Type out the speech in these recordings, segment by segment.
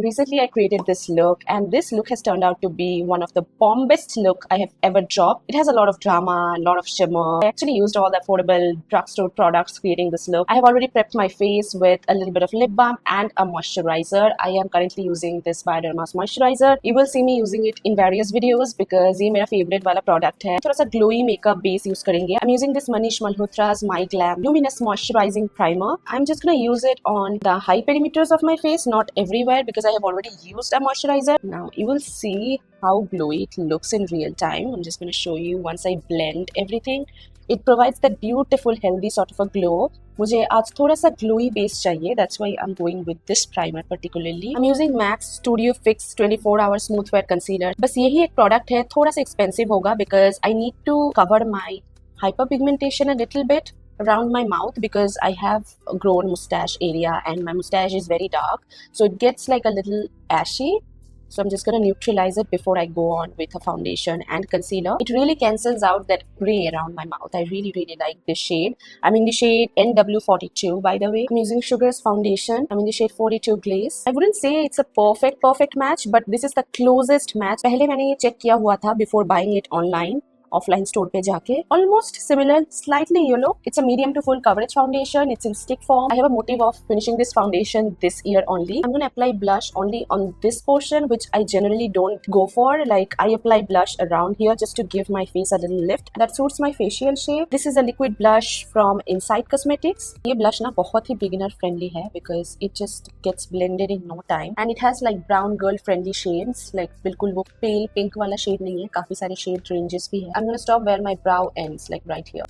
Recently I created this look, and this look has turned out to be one of the bombest look I have ever dropped. It has a lot of drama, a lot of shimmer. I actually used all the affordable drugstore products creating this look. I have already prepped my face with a little bit of lip balm and a moisturizer. I am currently using this Bioderma's moisturizer. You will see me using it in various videos because ये मेरा favorite वाला product है. थोड़ा सा glowy makeup base use करेंगे. I'm using this Manish Malhotra's My Glam Luminous Moisturizing Primer. I'm just gonna use it on the high perimeters of my face, not everywhere because I have already used a moisturizer. Now you will see how glowy it looks in real time. I'm just going to show you once I blend everything. It provides that beautiful healthy sort of a glow. मुझे आज थोड़ा सा glowy base चाहिए. That's why I'm going with this primer particularly. I'm using M.A.C Studio Fix 24-hour Smooth Wear Concealer. बस यही एक product है, थोड़ा सा expensive होगा because I need to cover my hyperpigmentation a little bit around my mouth because I have a grown mustache area and my mustache is very dark, so it gets like a little ashy. So I'm just going to neutralize it before I go on with a foundation and concealer. It really cancels out that gray around my mouth. I really like this shade. I'm in the shade NW42 by the way. I'm using Sugar's foundation. I'm in the shade 42 Glaze. I wouldn't say it's a perfect match, but this is the closest match. पहले मैंने ये check किया हुआ था before buying it online. Offline store पे जाके almost similar, slightly yellow. It's a medium to full coverage foundation. It's in stick form. I have a motive of finishing this foundation this year only. I'm gonna apply blush only on this portion, which I generally don't go for. Like I apply blush around here just to give my face a little lift. That suits my facial shape. This is a liquid blush from Inside Cosmetics. ये blush ना बहुत ही beginner friendly है because it just gets blended in no time and it has like brown girl friendly shades. Like बिल्कुल वो pale pink वाला shade नहीं है, काफी सारे shade ranges भी है. I'm gonna stop where my brow ends, like right here.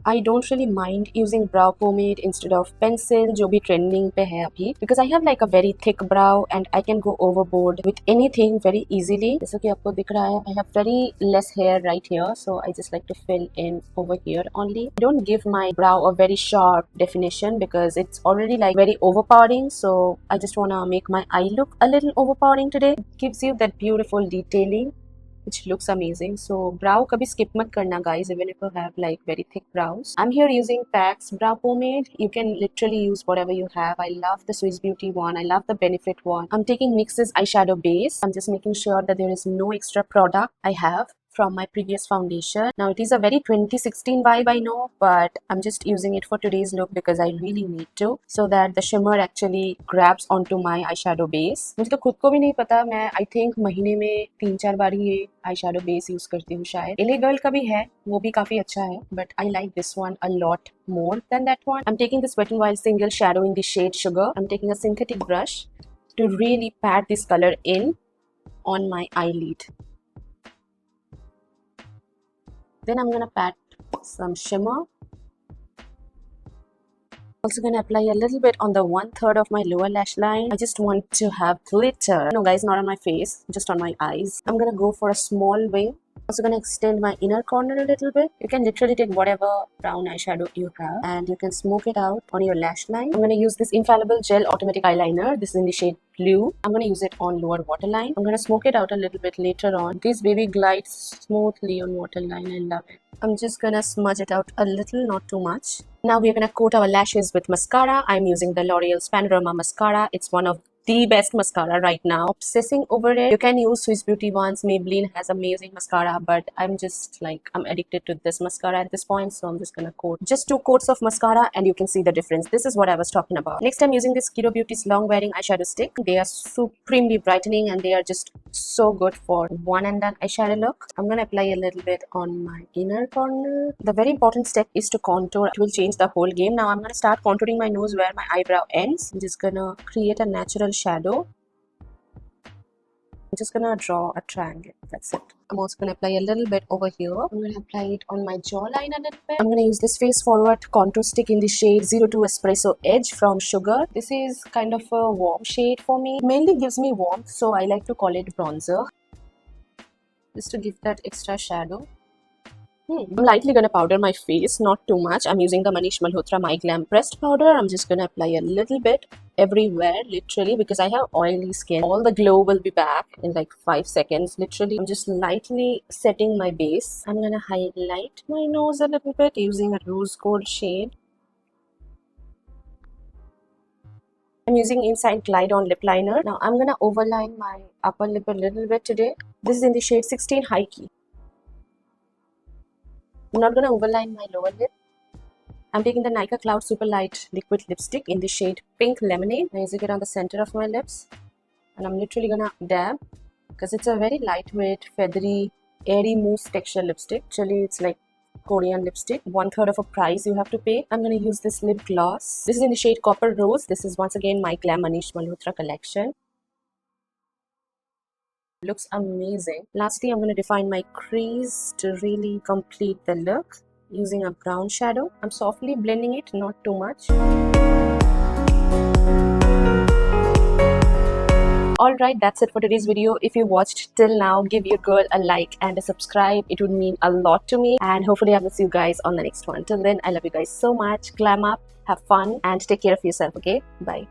I don't really mind using brow pomade instead of pencil, जो भी trending पे है अभी, because I have like a very thick brow and I can go overboard with anything very easily. जैसा कि आपको दिख रहा है, I have very less hair right here, so I just like to fill in over here only. I don't give my brow a very sharp definition because it's already like very overpowering, so I just wanna make my eye look a little overpowering today. It gives you that beautiful detailing which looks amazing. So brow kabhi skip mat karna guys, even if you have like very thick brows. I'm here using PAC's brow pomade. You can literally use whatever you have. I love the Swiss Beauty one. I love the Benefit one. I'm taking NYX's eyeshadow base. I'm just making sure that there is no extra product I have from my previous foundation. Now it is a very 2016 vibe I know, but I'm just using it for today's look because I really need to, so that the shimmer actually grabs onto my eyeshadow base. मुझे तो खुद को भी नहीं पता, मैं I think महीने में 3-4 बार ही ये eyeshadow base use करती हूँ शायद. LA Girl का भी है, वो भी काफी अच्छा है, but I like this one a lot more than that one. I'm taking this Wet n Wild single shadow in the shade Sugar. I'm taking a synthetic brush to really pat this color in on my eyelid. Then I'm gonna pat some shimmer. Also gonna apply a little bit on the 1/3 of my lower lash line. I just want to have glitter. No guys, not on my face, just on my eyes. I'm gonna go for a small wing. Also gonna extend my inner corner a little bit. You can literally take whatever brown eyeshadow you have and you can smoke it out on your lash line. I'm gonna use this Infallible Gel Automatic Eyeliner. This is in the shade Blue. I'm gonna use it on lower waterline. I'm gonna smoke it out a little bit later on. This baby glides smoothly on waterline. I love it. I'm just gonna smudge it out a little, not too much. Now we're gonna coat our lashes with mascara. I'm using the L'Oreal's Panorama Mascara. It's one of the best mascara right now. Obsessing over it. You can use Swiss Beauty ones. Maybelline has amazing mascara, but I'm just like, I'm addicted to this mascara at this point, so I'm just gonna coat just 2 coats of mascara and you can see the difference. This is what I was talking about. Next, I'm using this Kiro Beauty's long wearing eyeshadow stick. They are supremely brightening and they are just so good for one and done eyeshadow look. I'm gonna apply a little bit on my inner corner. The very important step is to contour. It will change the whole game. Now I'm gonna start contouring my nose where my eyebrow ends. I'm just gonna create a natural shadow. I'm just gonna draw a triangle. That's it. I'm also gonna apply a little bit over here. I'm gonna apply it on my jawline a little bit. I'm gonna use this face forward contour stick in the shade 02 Espresso Edge from Sugar. This is kind of a warm shade for me. It mainly gives me warmth, so I like to call it bronzer, just to give that extra shadow. I'm lightly gonna powder my face, not too much. I'm using the Manish Malhotra My Glam pressed powder. I'm just gonna apply a little bit everywhere, literally, because I have oily skin. All the glow will be back in like 5 seconds, literally. I'm just lightly setting my base. I'm gonna highlight my nose a little bit using a rose gold shade. I'm using Inside Glide On Lip Liner. Now I'm gonna overline my upper lip a little bit today. This is in the shade 16 High Key. I'm not gonna overline my lower lip. I'm taking the Nika Cloud Super Light Liquid Lipstick in the shade Pink Lemonade. I'm using it on the center of my lips. And I'm literally gonna dab because it's a very lightweight, feathery, airy mousse texture lipstick. Actually, it's like Korean lipstick. 1/3 of a price you have to pay. I'm gonna use this lip gloss. This is in the shade Copper Rose. This is once again my Glam Manish Malhotra collection. Looks amazing. Lastly, I'm gonna define my crease to really complete the look using a brown shadow. I'm softly blending it, not too much. Alright, that's it for today's video. If you watched till now, give your girl a like and a subscribe. It would mean a lot to me. And hopefully I will see you guys on the next one. Till then, I love you guys so much. Glam up, have fun, and take care of yourself, okay? Bye.